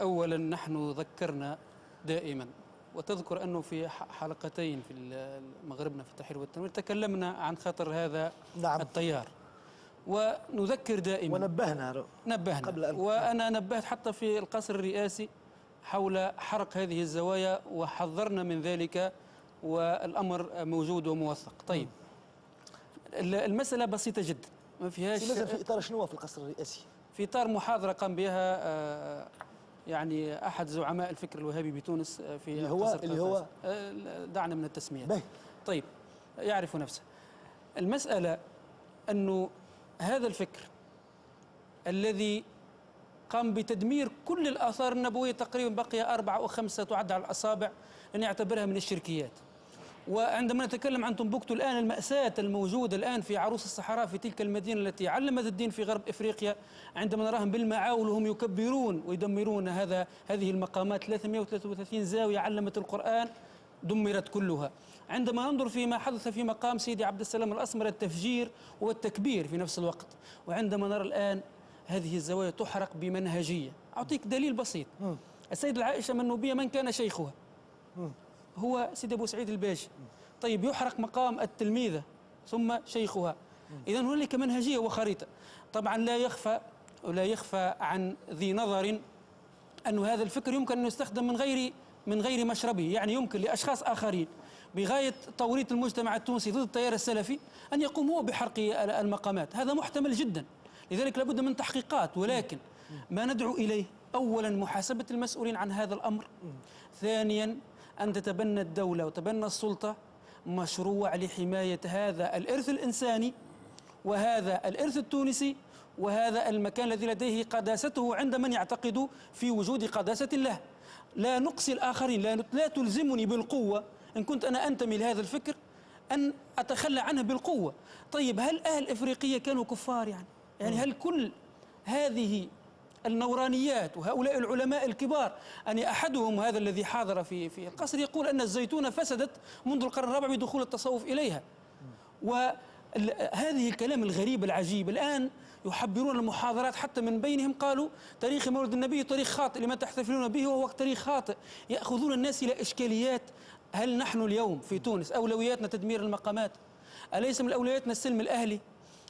أولا نحن ذكرنا دائما، وتذكر أنه في حلقتين في مغربنا في التحرير والتنوير تكلمنا عن خطر هذا نعم. التيار، ونذكر دائما ونبهنا قبل أن وأنا نبهت حتى في القصر الرئاسي حول حرق هذه الزوايا وحذرنا من ذلك، والأمر موجود وموثق. طيب، المسألة بسيطة جدا، ما فيهاش. لازم في إطار شنو في القصر الرئاسي؟ في إطار محاضرة قام بها يعني أحد زعماء الفكر الوهابي بتونس في اللي هو دعنا من التسمية. به. طيب، يعرف نفسه. المسألة أنه هذا الفكر الذي قام بتدمير كل الآثار النبوية، تقريبا بقي 4 أو 5 تعد على الأصابع، أن يعتبرها من الشركيات. وعندما نتكلم عن تنبكتو الآن، المأساة الموجودة الآن في عروس الصحراء، في تلك المدينة التي علمت الدين في غرب إفريقيا، عندما نراهم بالمعاول وهم يكبرون ويدمرون هذه المقامات، 333 زاوية علمت القرآن دمرت كلها. عندما ننظر فيما حدث في مقام سيدي عبد السلام الأسمر، التفجير والتكبير في نفس الوقت، وعندما نرى الآن هذه الزوايا تحرق بمنهجية. أعطيك دليل بسيط. السيدة عائشة المنوبية من كان شيخها؟ هو سيدي أبو سعيد الباجي. طيب، يحرق مقام التلميذة ثم شيخها. إذن هنالك منهجية وخريطة. طبعا لا يخفى عن ذي نظر أن هذا الفكر يمكن أن يستخدم من غير مشربه، يعني يمكن لأشخاص آخرين بغاية توريط المجتمع التونسي ضد التيار السلفي أن يقوم هو بحرق المقامات. هذا محتمل جدا، لذلك لابد من تحقيقات. ولكن ما ندعو إليه أولا محاسبة المسؤولين عن هذا الأمر، ثانيا أن تتبنى الدولة وتبنى السلطة مشروع لحماية هذا الإرث الإنساني وهذا الإرث التونسي وهذا المكان الذي لديه قداسته عند من يعتقد في وجود قداسة له. لا نقصي الآخرين، لا تلزمني بالقوة إن كنت أنا أنتمي لهذا الفكر أن أتخلى عنه بالقوة. طيب، هل أهل إفريقيا كانوا كفار؟ يعني هل كل هذه النورانيات وهؤلاء العلماء الكبار، أن أحدهم هذا الذي حاضر في القصر يقول أن الزيتونة فسدت منذ القرن الرابع بدخول التصوف إليها؟ وهذه الكلام الغريب العجيب. الآن يحبرون المحاضرات حتى من بينهم، قالوا تاريخ مولد النبي تاريخ خاطئ لما تحتفلون به وهو تاريخ خاطئ. يأخذون الناس إلى إشكاليات. هل نحن اليوم في تونس أولوياتنا تدمير المقامات؟ أليس من أولوياتنا السلم الأهلي؟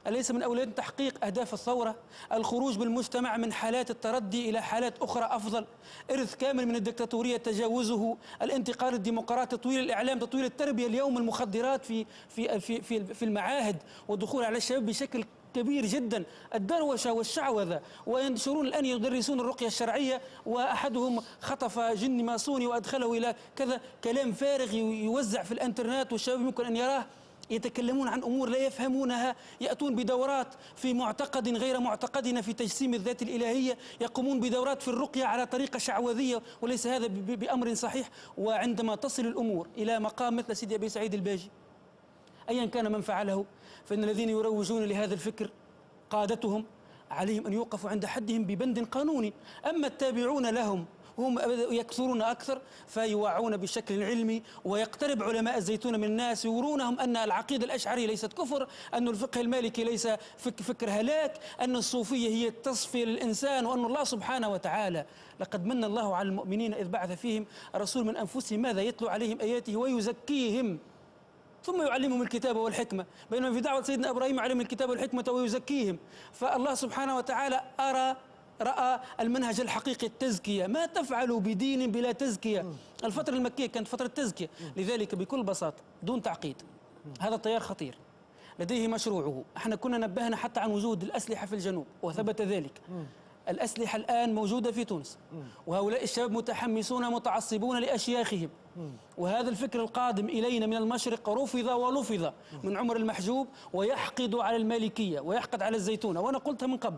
أليس من أولوياتنا تحقيق أهداف الثورة؟ الخروج بالمجتمع من حالات التردي إلى حالات أخرى أفضل؟ إرث كامل من الدكتاتورية تجاوزه، الانتقال الديمقراطي، تطوير الإعلام، تطوير التربية. اليوم المخدرات في المعاهد والدخول على الشباب بشكل كبير جدا، الدروشة والشعوذة، وينشرون الآن يدرسون الرقية الشرعية، وأحدهم خطف جن ماسوني وأدخله إلى كذا، كلام فارغ يوزع في الانترنت والشباب يمكن أن يراه. يتكلمون عن أمور لا يفهمونها، يأتون بدورات في معتقد غير معتقدنا في تجسيم الذات الإلهية، يقومون بدورات في الرقية على طريقة شعوذية، وليس هذا بأمر صحيح. وعندما تصل الأمور إلى مقام مثل سيدي أبي سعيد الباجي، أيا كان من فعله، فإن الذين يروجون لهذا الفكر قادتهم عليهم أن يوقفوا عند حدهم ببند قانوني. أما التابعون لهم هم يكثرون أكثر، فيوعون بشكل علمي، ويقترب علماء الزيتون من الناس يورونهم أن العقيدة الأشعرية ليست كفر، أن الفقه المالكي ليس فكر هلاك، أن الصوفية هي التصفية للإنسان، وأن الله سبحانه وتعالى لقد من الله على المؤمنين إذ بعث فيهم رسول من أنفسهم ماذا يتلو عليهم آياته ويزكيهم ثم يعلمهم الكتاب والحكمة، بينما في دعوة سيدنا إبراهيم علم الكتاب والحكمة ويزكيهم. فالله سبحانه وتعالى رأى المنهج الحقيقي التزكية. ما تفعل بدين بلا تزكية؟ الفترة المكية كانت فترة تزكية. لذلك بكل بساطة دون تعقيد، هذا التيار خطير لديه مشروعه. احنا كنا نبهنا حتى عن وجود الأسلحة في الجنوب وثبت ذلك. الأسلحة الآن موجودة في تونس، وهؤلاء الشباب متحمسون متعصبون لأشياخهم. وهذا الفكر القادم إلينا من المشرق رفض ولفظ من عمر المحجوب، ويحقد على المالكية ويحقد على الزيتونة. وأنا قلتها من قبل،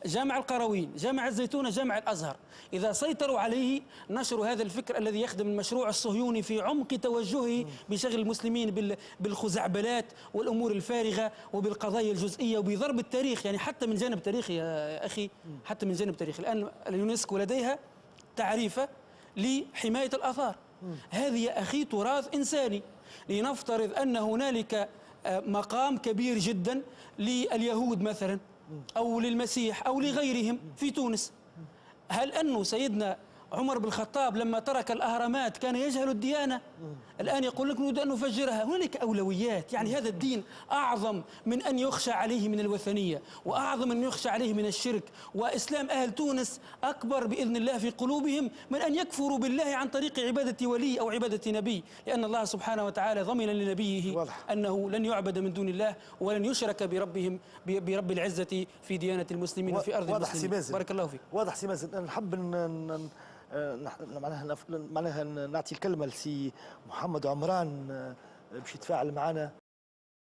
جامع القرويين، جامع الزيتونة، جامع الأزهر، إذا سيطروا عليه نشر هذا الفكر الذي يخدم المشروع الصهيوني في عمق توجهه بشغل المسلمين بالخزعبلات والأمور الفارغة وبالقضايا الجزئية وبضرب التاريخ. يعني حتى من جانب تاريخي يا أخي، حتى من جانب تاريخي، الآن اليونسكو لديها تعريفة لحماية الآثار. هذه يا أخي تراث إنساني. لنفترض أن هنالك مقام كبير جدا لليهود مثلا أو للمسيح أو لغيرهم في تونس، هل أنه سيدنا عمر بن الخطاب لما ترك الأهرامات كان يجهل الديانة؟ الآن يقول لك نريد أن نفجرها. هنالك أولويات، يعني هذا الدين أعظم من أن يخشى عليه من الوثنية، وأعظم من أن يخشى عليه من الشرك. وإسلام أهل تونس أكبر بإذن الله في قلوبهم من أن يكفروا بالله عن طريق عبادة ولي أو عبادة نبي، لأن الله سبحانه وتعالى ضمن لنبيه أنه لن يعبد من دون الله ولن يشرك برب العزة في ديانة المسلمين وفي أرض المسلمين. بارك الله فيك. واضح سي مازن. نحب معناها نعطي الكلمة لسي محمد عمران باش يتفاعل معنا.